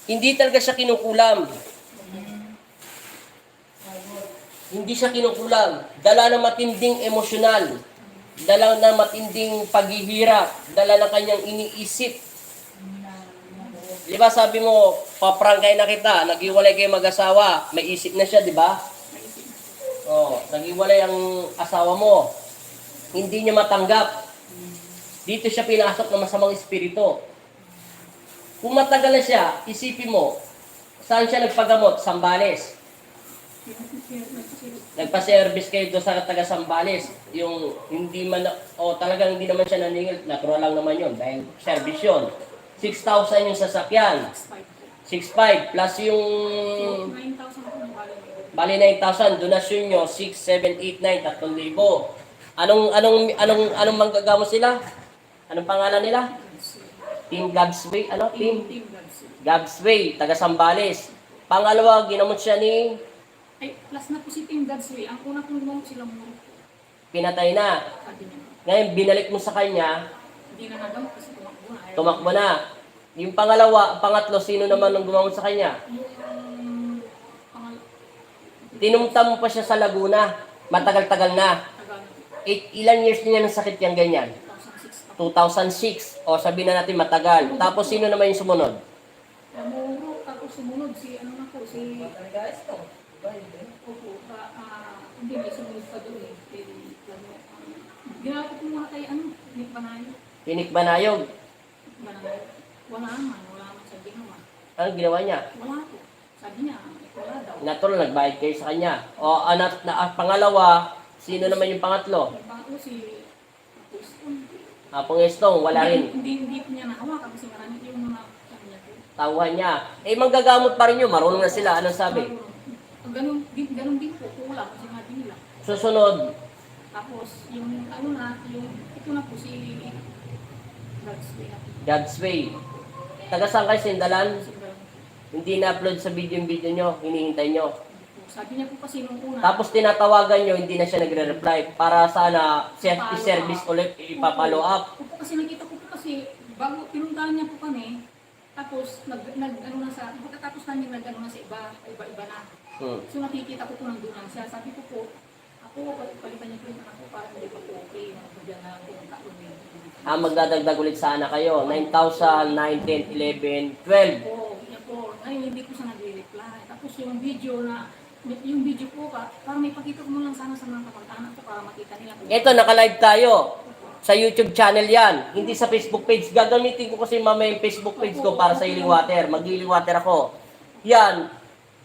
Hindi talaga siya kinukulam. Hindi siya kinukulam. Dala ng matinding emosyonal. Dala ng matinding paghihirap. Dala ng kanyang iniisip. Di ba sabi mo, paprangkay na kita, naghiwalay kayo mag-asawa, may isip na siya, di ba? Oh, naghiwalay ang asawa mo. Hindi niya matanggap. Dito siya pinasok ng masamang espiritu. Kung matagal na siya, isipin mo, saan siya nagpagamot? Sambales. Nagpa-service kayo doon sa taga Sambales. Yung hindi man, talagang hindi naman siya naningil, natural lang naman yun, dahil service yun. 6,000 yung sasakyan. 6,500 plus yung 9,000 bali 9,000, donasyon nyo, 6, 7, 8, 9, 3,000. Anong manggagamot sila? Anong pangalan nila? Team God's Way, Team God's Way, taga Sambales. Pangalawa, ginamot siya ni ay, plus na po si Team God's Way. Ang una kong gumamot sila muna. pinatay na. Sabi niya, Ngayon, binalik mo sa kanya, hindi na nagamot kasi tumakbo na. Ayaw. tumakbo na. Yung pangalawa, pangatlo, sino naman ang gumamot sa kanya? Yung Tinumta mo pa siya sa Laguna. Matagal-tagal na. tagal Ilan years niya ng sakit yung ganyan? 2006 2006. pa. O sabihin na natin matagal. Tapos sino naman yung sumunod? Namuro, tapos sumunod si ano na po, si... Opo, hindi may sumunod pa doon eh. Ginawa ko po mga kay ano, Nick Banayo. Pinik Banayog. Banayo. Wala man sa ginawa. Anong ginawa niya? Wala po. Sabi niya, wala daw. Natural, nagbayad kayo sa kanya. O pangalawa, sino naman yung pangatlo? Yung bago si Apostol. Pangestong, wala rin. Hindi po niya nahawakan kasi marami yung mga kanya po. Tauhan niya. Manggagamot pa rin yun. Marunong na sila. Anong sabi? Ganun din po, kulang kasi nga din nila. Susunod, Tapos, yung ano na, ito na po si God's Way na po. God's Way. Taga saan kayo, Sindalan? Kasi ganun. Hindi na-upload sa video nyo. Hinihintay nyo. Sabi niya po kasi nung una. Tapos tinatawagan nyo, hindi na siya nagre-reply. Para sana i-service ulit, ipapalo up. Opo, kasi nakita ko po kasi, bago pinuntahan niya po kami, tapos ano na sa, pagkatapos namin nag-ano na sa iba-iba na. So nakikita ko po nandun lang siya. Sabi ko po, ako, palitan niya po yung anak ko para hindi pa po okay. Magpagyan na po yung taon niya. Magdadagdag ulit sana kayo. 9,000, 9, 10, 11, 12. Oo, yan po. Ngayon hindi ko siya nagre-reply. Tapos yung video po para may pakita ko mo lang sana sa mga kapag-anak ko para makita nila. Ito, naka-live tayo. Sa YouTube channel yan. Hindi sa Facebook page. Gagamitin ko kasi mamaya yung Facebook page ko para sa healing water. Mag-healing water ako. Yan.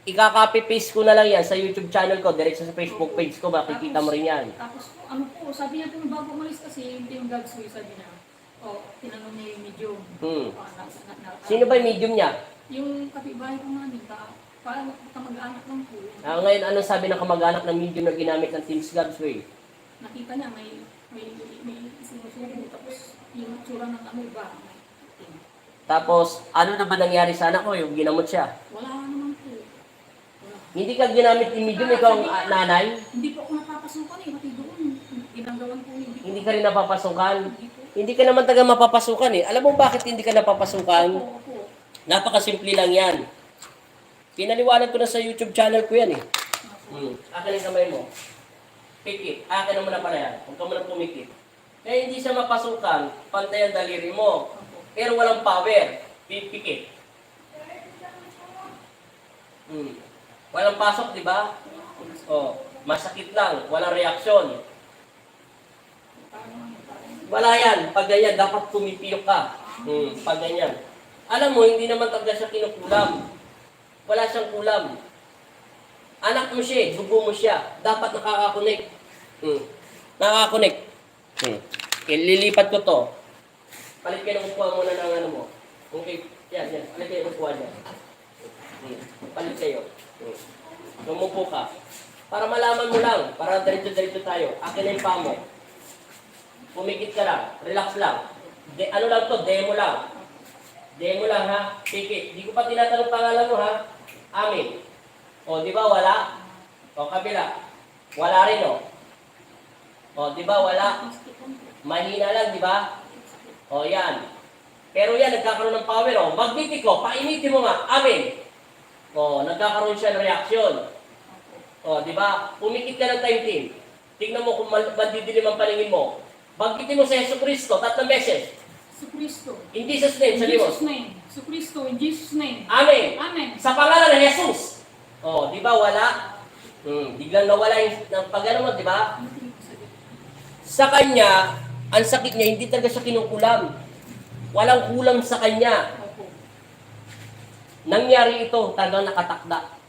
Ika-copy-paste ko na lang yan sa YouTube channel ko. Diretso sa Facebook page ko. Makikita mo rin yan. Tapos ano po, sabi niya po bago umalis kasi hindi yung God's Way, sabi niya. Tinanong niya yung medium. Sino ba yung medium niya? Yung kapitbahay ko namin, parang kamag-anak lang po. Ngayon, ano sabi ng kamag-anak ng medium na ginamit ng Team God's Way? Nakita niya may sinusubo, tapos yung tsura ng amoy ba? Tapos, ano na ba nangyari sa anak ko? Yung ginamot siya. Wala naman po. Wala. Hindi ka ginamit yung medium, ikaw ang nanay? Hindi po ako napapasukan eh, pati doon. Ginagawan po Hindi ka rin napapasukan. Hindi po. Hindi ka naman taga mapapasukan eh. Alam mo bakit hindi ka napapasukan? Opo. Napakasimple lang yan. Pinaliwanag ko na sa YouTube channel ko yan eh. Akin ang kamay mo. Pikit. Akin na muna pala yan. Huwag ka muna pumikit. Kaya hindi siya mapasukan, pantay ang daliri mo. Pero walang power. Pipikit. Walang pasok, di ba? Masakit lang. Walang reaksyon. Wala yan. Pag ganyan, dapat pumipiyok ka. Pag ganyan. Alam mo, hindi naman talaga siya kinukulam. Wala siyang kulam. Anak mo siya, dugo mo siya. Dapat nakaka-connect. Nakaka-connect. Lilipat ko to. Palit kayo ng upuan muna ng ano mo. Okay, yan. Palit kayo ng upuan dyan. Palit kayo. Lumupo ka. Para malaman mo lang. Para diretso-diretso tayo. Akin na yung paa mo. Pumikit ka lang. Relax lang. Ano lang to? Demo lang. Demo lang ha. Pikit. Di ko pa tinatanong pangalan mo ha. Amin. Di ba wala? Kabila. Wala rin di ba wala? Mahina lang, di ba? Yan. Pero yan, nagkakaroon ng power. Oh. Magnetiko, painitin mo nga. Amen. Oh, nagkakaroon siya ng reaksyon. Oh, di ba? Pumikit ka ng time. Tingnan mo kung mandidilim ang paningin mo. Banggitin mo sa Yesu Cristo, 3 beses. Su Cristo. In Jesus' name, In sabi mo. Jesus' name. Su Cristo. In Jesus' name. Amen. Amen. Sa pangalan ng Jesus. Oh, di ba wala? Biglang nawala yung pag-ano mo, di ba? Sa kanya, ang sakit niya, hindi talaga siya kinukulam. Walang kulam sa kanya. Opo. Nangyari ito, talagang nakatakda.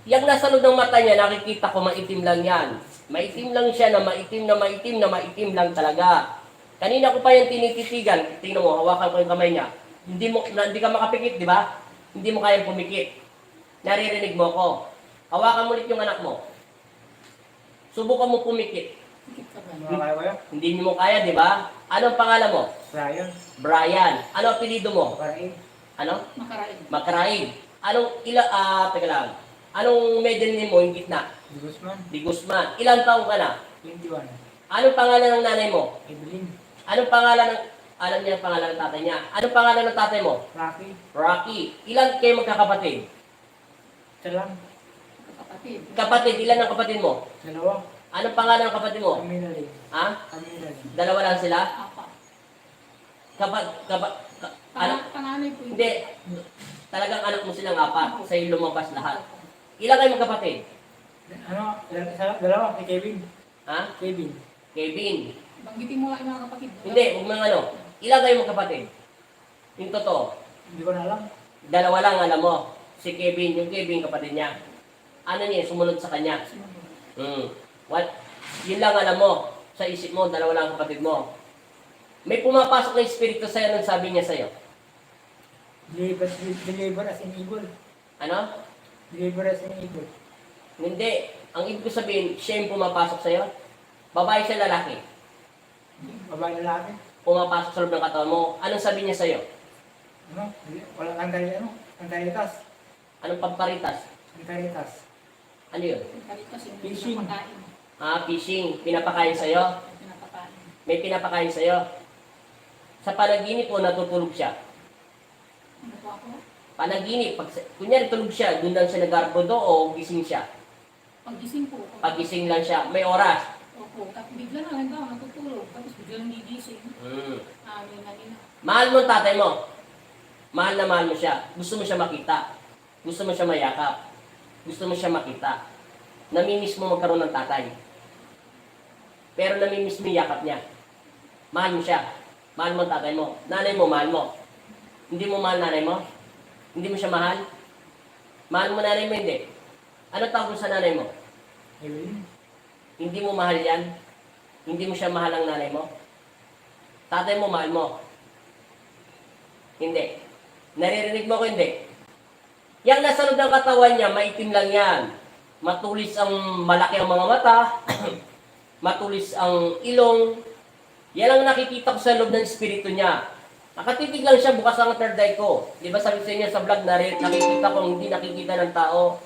Yang nasa loob ng mata niya, nakikita ko, maitim lang yan. Maitim lang siya na maitim na maitim na maitim lang talaga. Kanina ko pa yung tinititigan. Tingnan mo, hawakan ko yung kamay niya. Hindi ka makapikit, di ba? Hindi mo kayang pumikit. Naririnig mo ko. Hawakan mo ulit yung anak mo. Subukan mo pumikit. Pikit ka ba? Ano kaya ko yan? Hindi mo kaya, di ba? Anong pangalan mo? Brian. Brian. Ano apelido mo? Parain. Ano? Makaraig. Makaraig. Teka lang. Anong middle name mo, yung gitna? Di Guzman. Di Guzman. Ilang taong ka na? 21. Anong pangalan ng nanay mo? Evelyn. Anong pangalan ng... Alam niya ang pangalan ng tatay niya. Anong pangalan ng tatay mo? Rocky. Rocky. Ilan kayo magkakapatid? Isa lang. Kapatid. Kapatid, ilan ang kapatid mo? Dalawa. Anong pangalan ng kapatid mo? Camila Lee. Ha? Camila Lee. Dalawa lang sila? Apat. Ano? Panganay po. Hindi. Talagang anak mo silang apat. Sa'yo lumabas lahat. Ilan kayo magkapatid? Ano? Isa lang. Dalawa. Kay Kevin. Ha? Kevin. Kevin. Banggitin mo lang yung mga kapatid. Hindi, huwag mga ano. Ilan kayo magkapatid? Yung totoo. Hindi ko na alam. Dalawa lang alam mo. Si Kevin, yung Kevin kapatid niya. Ano niya, sumunod sa kanya. What? Yun lang alam mo. Sa isip mo, dalawa lang ang kapatid mo. May pumapasok na espiritu sa'yo nang sabi niya sa'yo. Deliver as in evil. Ano? Deliver as in evil. Hindi. Ang ibig ko sabihin, siya yung pumapasok sa'yo. Babae siya lalaki. Babae lalaki. Pumapasok sa loob ng katawan mo. Anong sabi niya sa'yo? Ano? Wala Antaritas. Anong pamparitas? Antaritas. Ano yun? Karitas yung Fishing. pinapakain. Fishing. Pinapakain sa'yo? Pinapakain. May pinapakain sa'yo. Sa panaginip mo, natutulog siya. Ano po ako? Panaginip. Kunyari tulog siya, doon lang siya nag-arbodo o gising siya. Paggising po. Pagising lang siya. May oras. Opo. Tapos bigla na lang daw natutulog. Tapos bigla lang gigising. Yun. Mahal mo ang tatay mo. Mahal na mahal mo siya. Gusto mo siya makita. Gusto mo siya mayakap. Gusto mo siya makita. Namimiss mo magkaroon ng tatay. Pero namimiss mo yung yakap niya. Mahal mo siya. Mahal mo ang tatay mo. Nanay mo, mahal mo. Hindi mo mahal nanay mo? Hindi mo siya mahal? Mahal mo nanay mo, hindi. Ano tawag mo sa nanay mo? Evelyn. Hindi mo mahal yan? Hindi mo siya mahal ang nanay mo? Tatay mo, mahal mo? Hindi. Naririnig mo ko, hindi. Yang nasa loob ng katawan niya, maitim lang yan. Matulis ang malaki ang mga mata. Matulis ang ilong. Yan ang nakikita ko sa loob ng espiritu niya. Nakatitig lang siya, bukas ang third eye ko. Di ba sabi sa inyo sa vlog na nakikita ko hindi nakikita ng tao.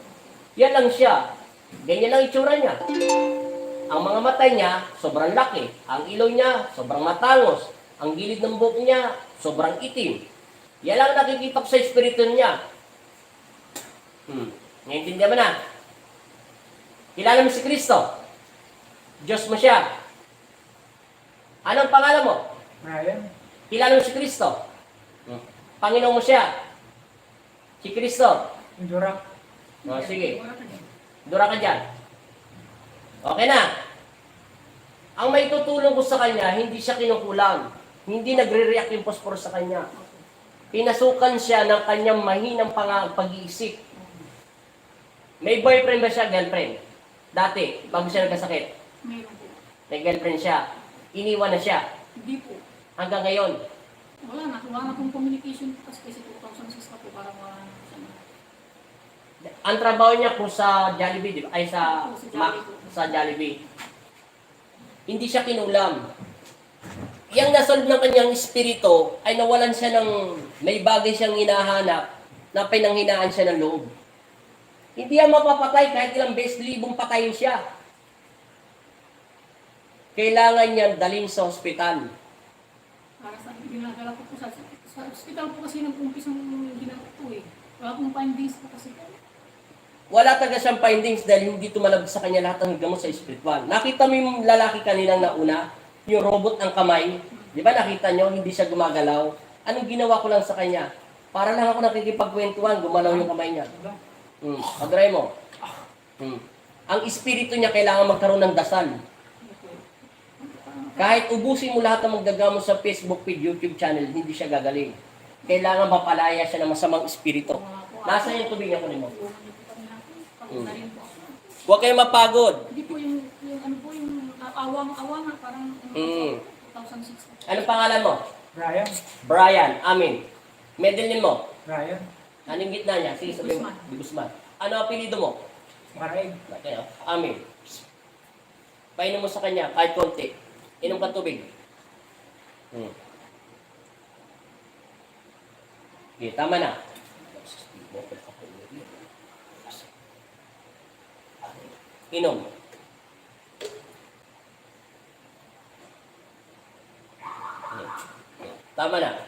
Yan lang siya. Ganyan lang itsura niya. Ang mga mata niya, sobrang laki. Ang ilong niya, sobrang matangos. Ang gilid ng buhok niya, sobrang itim. Yan lang nakikita ko sa espiritu niya. Ngayon mo na. Kilala mo si Kristo. Diyos mo siya. Anong pangalan mo? Brian. Kilala mo si Kristo. Panginoon mo siya. Si Kristo. Indura. Sige. Dura ka dyan. Okay na. Ang may tutulong ko sa kanya, hindi siya kinukulam. Hindi nagre-react yung phosphorus sa kanya. Pinasukan siya ng kanyang mahinang pag-iisip. May boyfriend ba siya? Girlfriend? Dati, bago siya nagkasakit. Meron po. May girlfriend siya. Iniwan na siya. Hindi po. Hanggang ngayon. Wala na pong communication po kasi 2006 pa po parang wala na po siya. Ang trabaho niya po sa Jollibee, di ba? Ay sa Sa Jollibee. sa Jollibee. Hindi siya kinulam. Yang nasa loob ng kanyang espiritu ay nawalan siya ng may bagay siyang hinahanap na pinanghinaan siya ng loob. Hindi yan mapapatay kahit ilang beses libong patayin siya. Kailangan niyan dalhin sa ospital. Para sa ginagala ko po sa Sa hospital po kasi nag-umpisang ginagawa po eh. Wala pong findings po kasi po. Wala talaga siyang findings dahil hindi tumalab sa kanya lahat ng gamot sa spiritual. Nakita mo yung lalaki kaninang nauna, yung robot ng kamay, di ba nakita nyo, hindi siya gumagalaw. Anong ginawa ko lang sa kanya? Para lang ako nakikipagkwentuhan, gumalaw yung kamay niya. Padre mo. Ang espiritu niya kailangan magkaroon ng dasal. Kahit ubusin mo lahat ng magdagamo sa Facebook page, YouTube channel, hindi siya gagaling. Kailangan mapalaya siya ng masamang espiritu. Nasa yung tubig niya kunin mo. Huwag kayong mapagod. Hindi po yung ano po yung awang-awang parang 2006. Anong pangalan mo? Brian. Brian. Amin. Middle name mo? Brian. Anong gitna niya? Sige, sabihin mo. Guzman. Ano ang apelido mo? Maraig. Okay, Amin. Painom mo sa kanya kahit konti. Inom ka tubig. Okay, tama na. Inom. Tama na.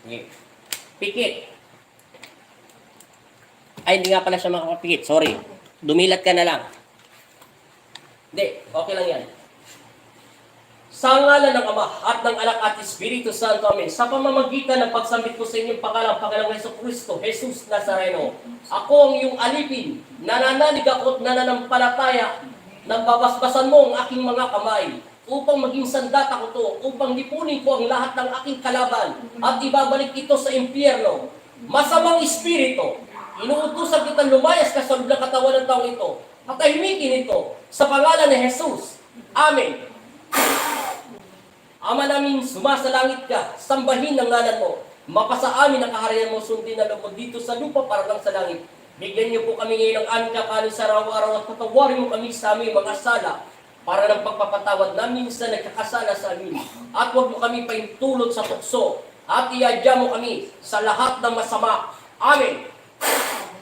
Okay. Pikit. Ay, hindi nga pala siya makakapikit. Sorry. Dumilat ka na lang. Hindi, okay lang yan. Sa ngalan ng Ama at ng Anak at Espiritu Santo, Amen. Sa pamamagitan ng pagsambit ko sa inyong Panginoong Jesucristo, Jesus Nazareno, ako ang iyong alipin, nananalig ako at nananampalataya, nang babasbasan mo ang aking mga kamay, upang maging sandata ko to, upang lipunin ko ang lahat ng aking kalaban, at ibabalik ito sa impyerno. Masamang espiritu, inuutusan kitang lumayas ka sa loob ng katawan ng taong ito, at tahimikin ito, sa pangalan ni Jesus. Amen. Ama namin, sumasalangit ka, sambahin ang ngalan mo. Mapasa amin ang kaharian mo, sundin na loob dito sa lupa para lang sa langit. Bigyan niyo po kami ngayon ng aming kakanin sa araw-araw at patawarin mo kami sa aming mga sala para ng pagpapatawad namin sa nagkakasala sa amin. At huwag mo kami paintulot sa tukso at iadya mo kami sa lahat ng masama. Amen.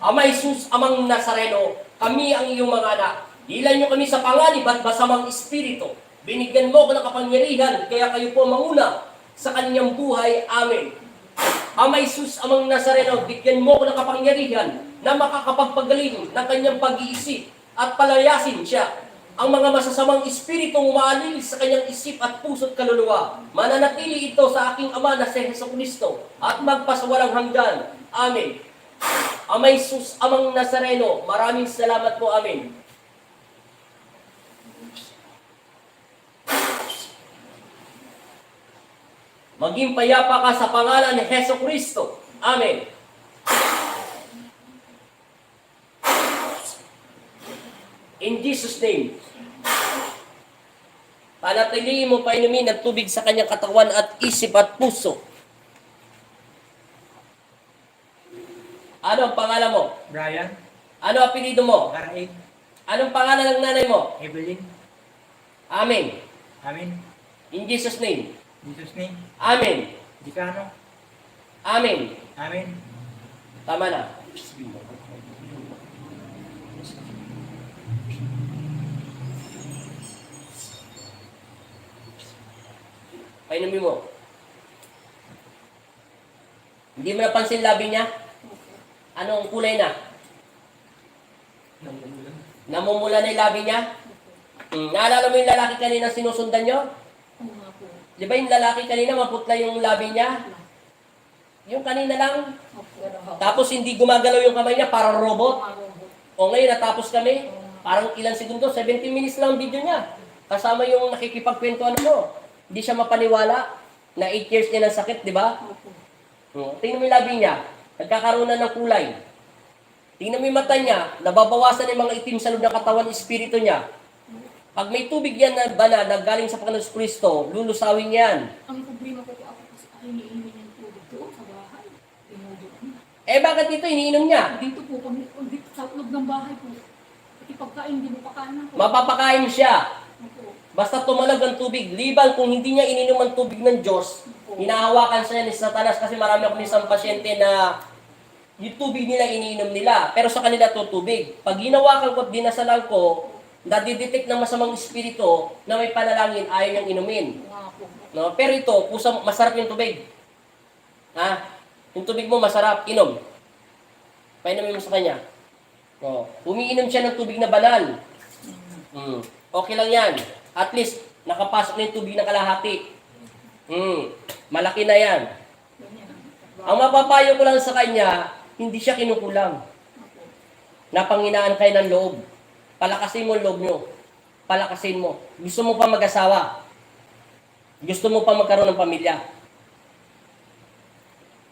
Ama Jesus, Amang Nazareno, kami ang iyong mga anak. Ilan niyo kami sa panganib at masamang espiritu. Binigyan mo ko ng kapangyarihan, kaya kayo po manguna sa kanyang buhay. Amen. Ama Jesus, Amang Nazareno, bigyan mo ko ng kapangyarihan na makakapagpagaling ng kanyang pag-iisip at palayasin siya. Ang mga masasamang espiritong umaalil sa kanyang isip at puso't kaluluwa, mananatili ito sa aking Ama na si Jesucristo at magpasawalang hanggan. Amen. Ama Jesus, Amang Nazareno, maraming salamat po. Amen. Maging payapa ka sa pangalan ni Jesucristo. Amen. In Jesus' name. Panatilihin mo painumin ng tubig sa kanyang katawan at isip at puso. Ano ang pangalan mo? Brian. Ano ang apelido mo? Maraig. Anong pangalan ng nanay mo? Evelyn. Amen. Amin. In Jesus' name. Jesus name. Amen. Dikano. Amen. Amin. Tama na. Painumin mo. Hindi mo napansin labi niya? Anong kulay na? Namumula na yung labi niya? Naalala mo yung lalaki kanina sinusundan nyo? Oo nga po. Di ba yung lalaki kanina maputla yung labi niya? Yung kanina lang. Tapos hindi gumagalaw yung kamay niya, parang robot. O ngayon natapos kami, parang ilang segundo, 17 minutes lang ang video niya. Kasama yung nakikipagkwentuhan mo. Hindi siya mapaniwala na 8 years niya ng sakit, di ba? Tingnan mo yung labi niya, nagkakaroon na ng kulay. Tingnan mo yung mata niya, nababawasan yung mga itim sa loob ng katawan, espiritu niya. Pag may tubig yan na banal na galing sa Panginoon Kristo, lulusawin yan. Ang problema ko ako kasi iniinom yung tubig doon sa bahay. Tinudok niya. Eh bakit dito iniinom niya? Dito po, pag dito sa loob ng bahay po, pati pagkain, hindi mo pakain ako. Mapapakain siya. Opo. Basta tumalag ang tubig. Liban kung hindi niya ininom ang tubig ng Diyos, hinahawakan siya ni Satanas kasi marami akong isang pasyente na yung tubig nila iniinom nila. Pero sa kanila to tubig. Pag hinawakan ko at dinasalan ko, nadidetect ng masamang espiritu na may panalangin ayaw niyang inumin. Nga po. No? Pero ito, masarap yung tubig. Ha? Yung tubig mo masarap, inom. Painumin mo sa kanya. Oh, umiinom siya ng tubig na banal. Okay lang yan. At least, nakapasok na yung tubig na kalahati. Malaki na yan. Ganyan. Ang mapapayo ko lang sa kanya, hindi siya kinukulam. Napanghinaan kayo ng loob. Palakasin mo ang loob nyo. Palakasin mo. Gusto mo pa mag-asawa. Gusto mo pa magkaroon ng pamilya.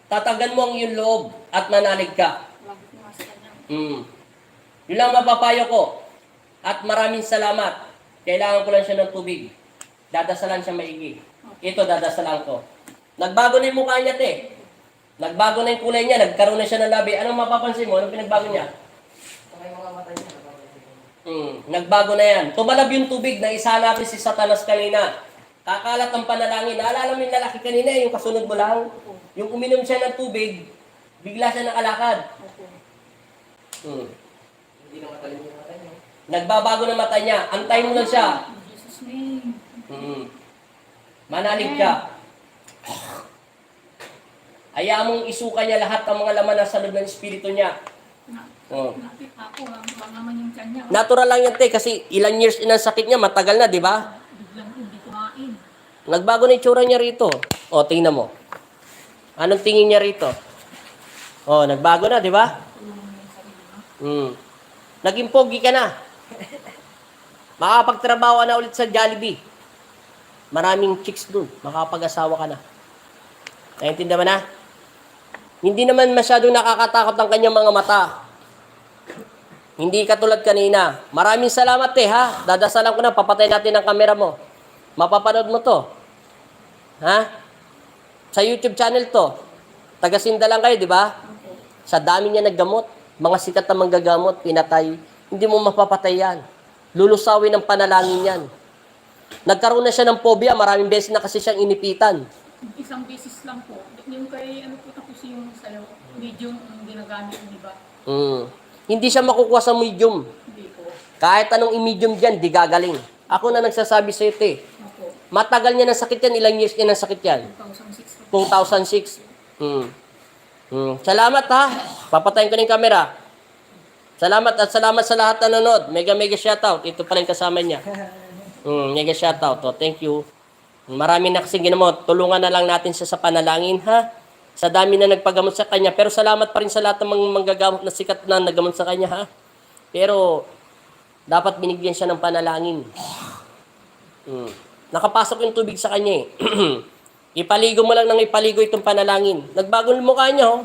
Tatagan mo ang iyong loob at manalig ka. Lagi ko nga sa kanya. Yun lang mapapayo ko. At maraming salamat. Kailangan ko lang siya ng tubig. Dadasalan siya maigi. Ito, dadasalan ko. Nagbago na yung mukha niya, te. Nagbago na yung kulay niya. Nagkaroon na siya ng labi. Anong mapapansin mo? Anong pinagbago niya? Nagbago na yan. Tumalab yung tubig na isa natin si Satanas kanina. Kakalat ang panalangin. Naalala mo yung lalaki kanina, yung kasunod mo lang? Yung uminom siya ng tubig, bigla siya nakalakad. Hindi na matalim yung mata niya. Nagbabago na mata niya. Antay mo lang siya. In Jesus' name. Manalig ka. Hayaan mong isuka niya lahat ng mga laman na sa loob ng espiritu niya. Nakit ako, bang naman yung tiyan niya. Natural lang yan, te, kasi ilang years inang sakit niya, matagal na, di ba? Biglang hindi kumain. Nagbago na yung tsura niya rito. O, tingnan mo. Anong tingin niya rito? O, nagbago na, di ba? Naging pogi ka na. Makapagtrabaho ka na ulit sa Jollibee. Maraming chicks dun. Makapag-asawa ka na. Naintindihan mo na? Hindi naman masyadong nakakatakot ang kanyang mga mata. Hindi katulad kanina. Maraming salamat, ha? Dadasalan ko na, papatay natin ang kamera mo. Mapapanood mo to. Ha? Sa YouTube channel to. Taga-Sinda lang kayo, di ba? Sa dami niya naggamot. Mga sikat na manggagamot, pinatay. Hindi mo mapapatay yan. Lulusawin ng panalangin yan. Nagkaroon na siya ng phobia. Maraming beses na kasi siyang inipitan. Isang beses lang po. Yung kay, ano po tapos yung sa'yo, medium ang ginagamit, di ba? Hindi siya makukuha sa medium. Hindi po. Kahit anong i-medium dyan, di gagaling. Ako na nagsasabi sa ito eh. Ako, Matagal niya ng sakit yan. Ilang years niya ng sakit yan? 2006 po. 2006. Salamat ha. Papatayin ko na yung camera. Salamat at salamat sa lahat na nanonood. Mega shoutout. Ito pa rin kasama niya. Mega shoutout. Thank you. Marami na kasing ginamot. Tulungan na lang natin siya sa panalangin ha. Sa dami na nagpagamot sa kanya. Pero salamat pa rin sa lahat ng mga manggagamot na sikat na naggamot sa kanya ha. Pero dapat binigyan siya ng panalangin. Nakapasok yung tubig sa kanya eh. Ipaligo mo lang ng ipaligo itong panalangin. Nagbago yung mukha niya, oh.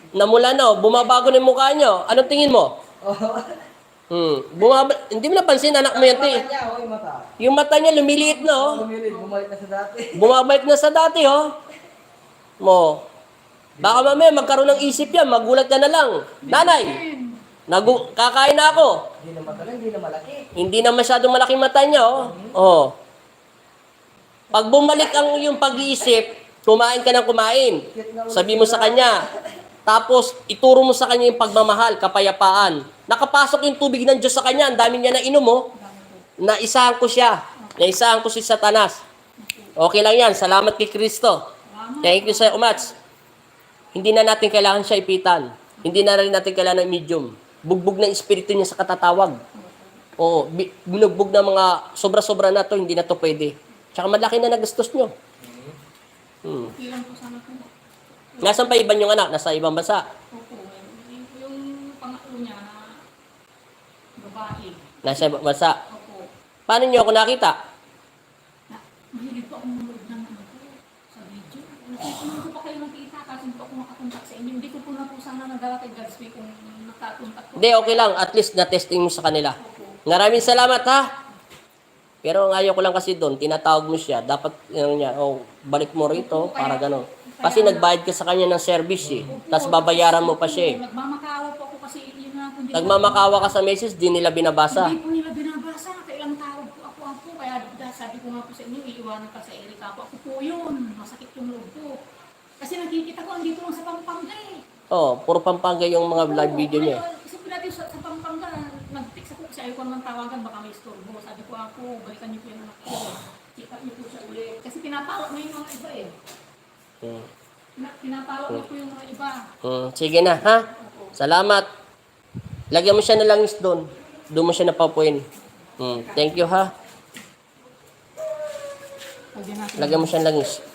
Namula na, oh. Bumabago na yung mukha niya, oh. Anong tingin mo? Hindi mo napansin, anak mo yan, te. Mata niya, yung mata. Yung mata niya lumiliit na, oh. Bumalik na sa dati. Bumabalik na sa dati, oh. Mo. Baka mamaya magkaroon ng isip yan, magulat ka na lang. Nanay, kakain na ako. Hindi na matalim, hindi na malaki. Hindi na masyadong malaking mata niya, oh. Oh. Pag bumalik ang yung pag-iisip, kumain ka ng kumain. Sabi mo sa kanya. Tapos, ituro mo sa kanya yung pagmamahal, kapayapaan. Nakapasok yung tubig ng Diyos sa kanya. Ang dami niya na inom, oh. Naisahan ko siya. Naisahan ko si Satanas. Okay lang yan. Salamat kay Kristo. Thank you sa umats. Hindi na natin kailangan siya ipitan. Hindi na rin natin kailangan ng medium. Bugbog na espiritu niya sa katatawag. Oo, binugbog na mga sobra-sobra na to, hindi na to pwede. Tsaka malaki na nagastos nyo. Ilan po sana po. Nasaan pa iban yung anak? Nasa ibang bansa. Opo. Yung pangatlo niya na babae. Nasa ibang bansa. Opo. Paano nyo ako nakita? Mahilig po akong manood ng ano po, sa video. Nakita ko pa kayo nakita kasi hindi po ako makakontak sa inyo. Hindi ko po na po sana nagawa kay God's Way kung nakakontak po. Hindi, okay lang. At least na-testing mo sa kanila. Opo. Maraming salamat ha. Pero ang ayaw ko lang kasi doon, tinatawag mo siya. Dapat, niya, balik mo rito para gano'n. Kasi nagbayad ka sa kanya ng service eh. Tapos babayaran mo pa siya eh. Nagmamakawa po ako kasi yun na po. Nagmamakawa ka sa message, di nila binabasa. Hindi po nila binabasa. Kailang tawag po ako. Kaya sabi ko nga po sa inyo, iiwanan ka sa Erika po. Ako po yun. Masakit yung loob ko. Kasi nakikita ko, andito lang sa Pampanga eh. Puro Pampanga yung mga live video niya. Kasi natin sa Pampanga, nag-text ako kasi ayaw ko naman tawagan, baka may istorbo. Sabi ko ako, balikan niyo po yung anak ko. Check up niyo po siya ulit. Kasi pinapawa na yung mga iba eh. Pinapalo niya po yung mga iba. Sige na, ha? Salamat. Lagyan mo siya ng langis doon. Doon mo siya napapuin. Thank you, ha? Lagyan natin. Lagyan mo siya ng langis.